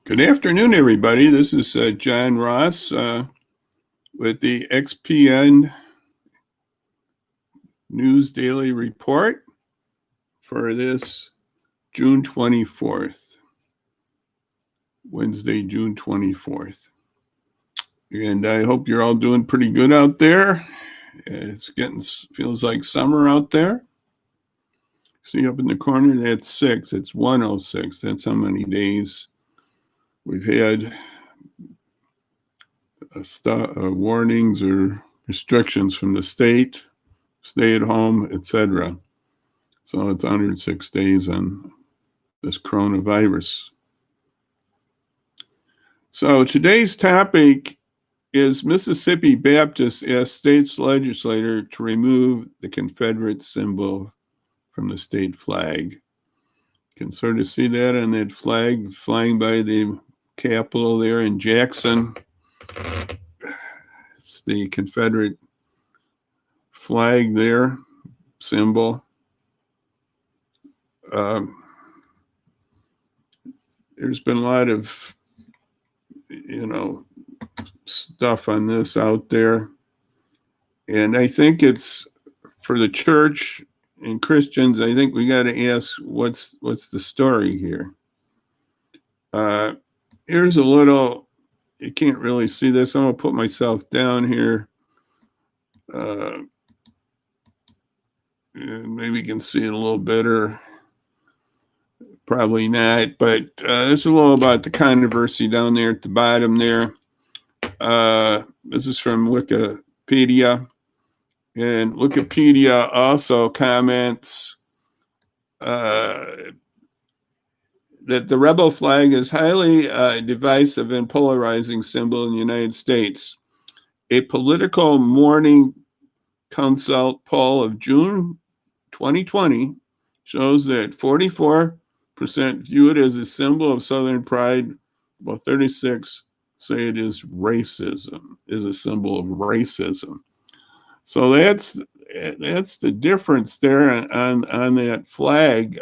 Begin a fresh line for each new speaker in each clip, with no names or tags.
Good afternoon, everybody. This is John Ross with the XPian News Daily Report for this June 24th, Wednesday, June 24th. And I hope you're all doing pretty good out there. Feels like summer out there. See up in the corner, that's 6. It's 106. That's how many days we've had warnings or restrictions from the state, stay at home, etc. So it's 106 days on this coronavirus. So today's topic is Mississippi Baptists ask state's legislature to remove the Confederate symbol from the state flag. You can sort of see that on that flag flying by the Capitol there in Jackson. It's the Confederate flag there, symbol. There's been a lot of, stuff on this out there. And I think it's for the church and Christians, I think we got to ask what's the story here. Here's a little, you can't really see this. I'm going to put myself down here. Maybe you can see it a little better. Probably not, but this is a little about the controversy down there at the bottom there. This is from Wikipedia. And Wikipedia also comments that the rebel flag is highly divisive and polarizing symbol in the United States. A political morning consult poll of June 2020 shows that 44% view it as a symbol of Southern pride, while 36% say it is a symbol of racism. So that's the difference there on that flag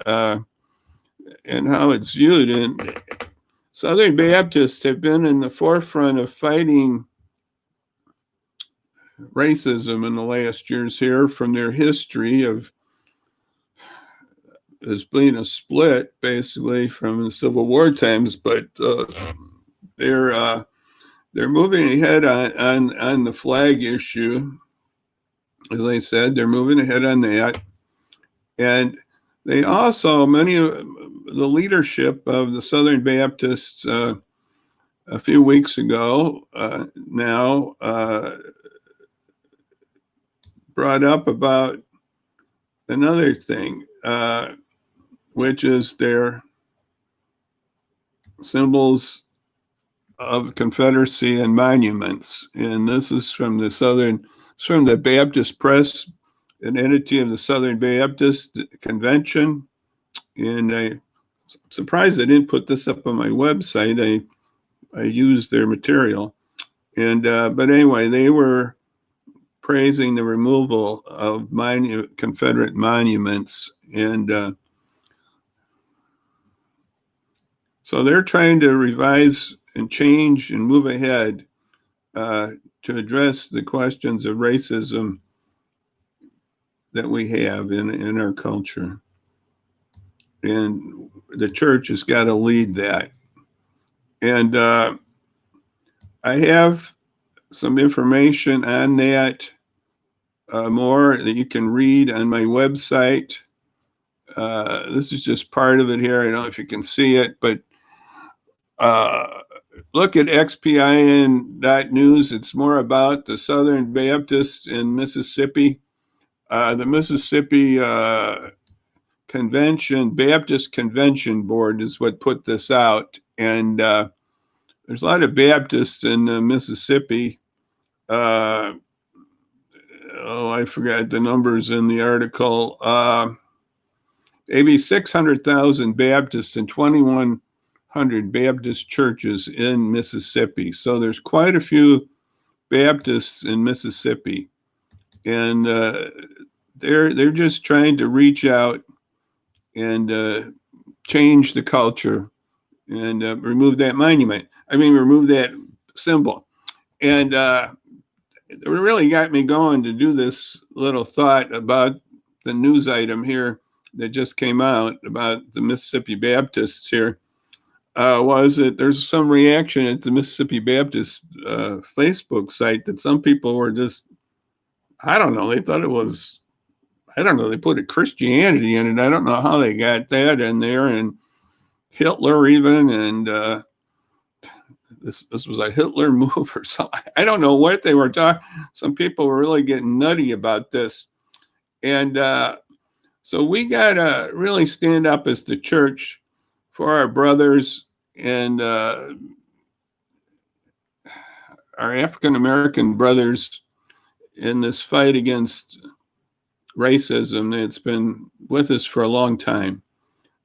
and how it's viewed. And Southern Baptists have been in the forefront of fighting racism in the last years here, from their history of as being a split basically from the Civil War times, but they're moving ahead on the flag issue. As I said, they're moving ahead on that. And they also, many of the leadership of the Southern Baptists a few weeks ago now brought up about another thing, which is their symbols of Confederacy and monuments. And this is from the Baptist Press, an entity of the Southern Baptist Convention. And I'm surprised they didn't put this up on my website. I used their material. And but anyway, they were praising the removal of Confederate monuments. And so they're trying to revise and change and move ahead to address the questions of racism that we have in our culture. And the church has got to lead that. And I have some information on that, more that you can read on my website. This is just part of it here. I don't know if you can see it, but look at XPian.news. It's more about the Southern Baptists in Mississippi. The Mississippi Baptist Convention Board is what put this out. And there's a lot of Baptists in Mississippi. I forgot the numbers in the article. Maybe 600,000 Baptists and 2,100 Baptist churches in Mississippi. So there's quite a few Baptists in Mississippi. And they're just trying to reach out and change the culture and remove that monument. I mean, remove that symbol. And it really got me going to do this little thought about the news item here that just came out about the Mississippi Baptists here. Was that there's some reaction at the Mississippi Baptist Facebook site that some people were just, I don't know, they thought it was, I don't know, they put a Christianity in it. I don't know how they got that in there, and Hitler even, and this was a Hitler move or something. I don't know what they were talking. Some people were really getting nutty about this, and so we got to really stand up as the church for our brothers and our African American brothers in this fight against racism that's been with us for a long time.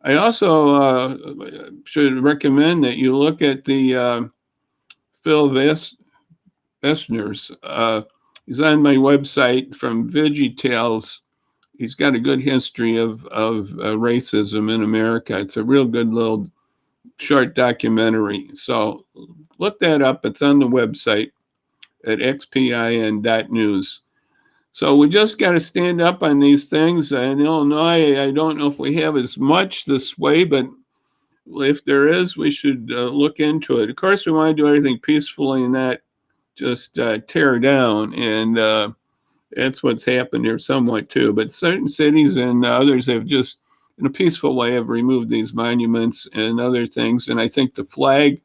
I also should recommend that you look at the Phil Vestner's. He's on my website from VeggieTales. He's got a good history of racism in America. It's a real good little short documentary. So look that up. It's on the website at XPian.news. So we just got to stand up on these things. In Illinois, I don't know if we have as much this way, but if there is, we should look into it. Of course, we want to do everything peacefully and not just tear down. And that's what's happened here somewhat too. But certain cities and others have just, in a peaceful way, have removed these monuments and other things. And I think the flag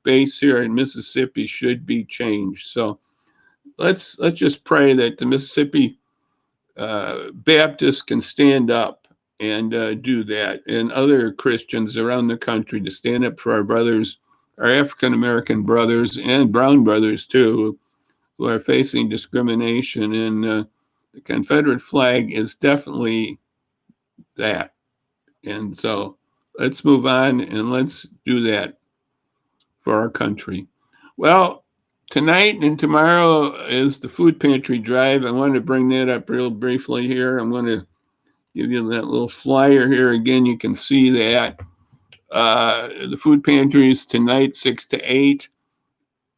base here in Mississippi should be changed. So let's just pray that the Mississippi Baptists can stand up and do that, and other Christians around the country to stand up for our brothers, our African American brothers and brown brothers too, who are facing discrimination. And the Confederate flag is definitely that. And so let's move on and let's do that for our country. Well, tonight and tomorrow is the food pantry drive. I wanted to bring that up real briefly here. I'm going to give you that little flyer here. Again, you can see that. The food pantry is tonight, 6 to 8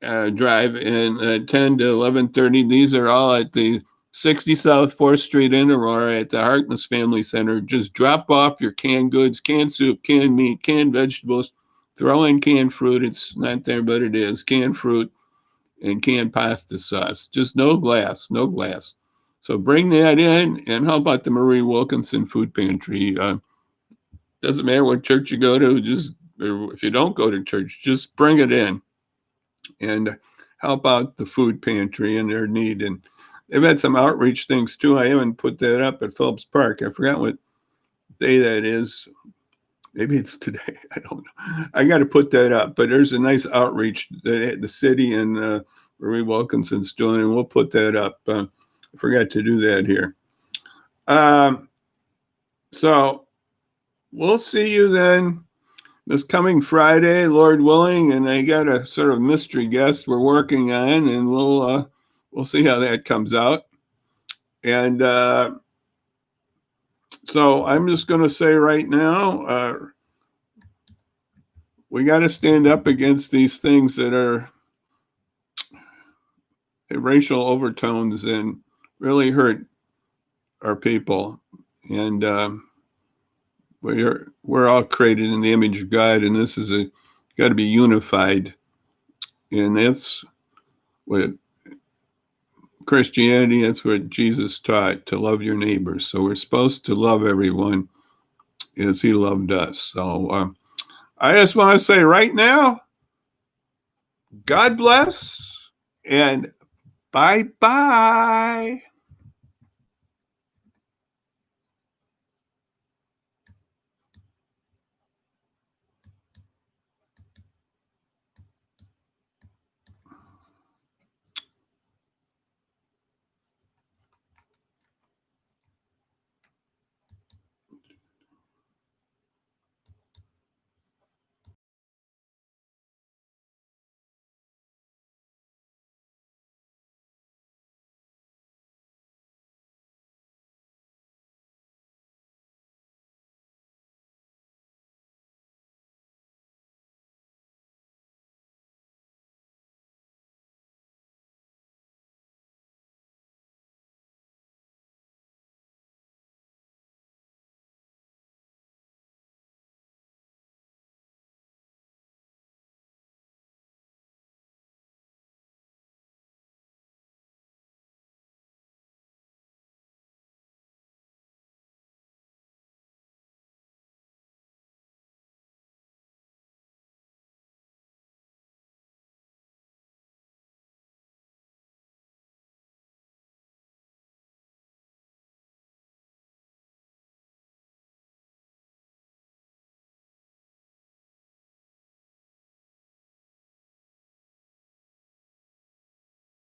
drive, and 10 to 11:30. These are all at the 60 South 4th Street in Aurora at the Harkness Family Center. Just drop off your canned goods, canned soup, canned meat, canned vegetables. Throw in canned fruit. It's not there, but it is. Canned fruit and canned pasta sauce. Just no glass, no glass. So bring that in. And how about the Marie Wilkinson Food Pantry? Doesn't matter what church you go to, just, or if you don't go to church, just bring it in and help out the food pantry in their need. And they've had some outreach things too. I haven't put that up at Phillips Park. I forgot what day that is. Maybe it's today. I don't know. I got to put that up. But there's a nice outreach that the city and Marie Wilkinson's doing, and we'll put that up. I forgot to do that here. So we'll see you then this coming Friday, Lord willing. And I got a sort of mystery guest we're working on, and we'll see how that comes out. And so I'm just going to say right now, we got to stand up against these things that are racial overtones and really hurt our people. And we're all created in the image of God, and this is got to be unified. And that's what Christianity, that's what Jesus taught, to love your neighbors. So we're supposed to love everyone as he loved us. So I just want to say right now, God bless and bye-bye.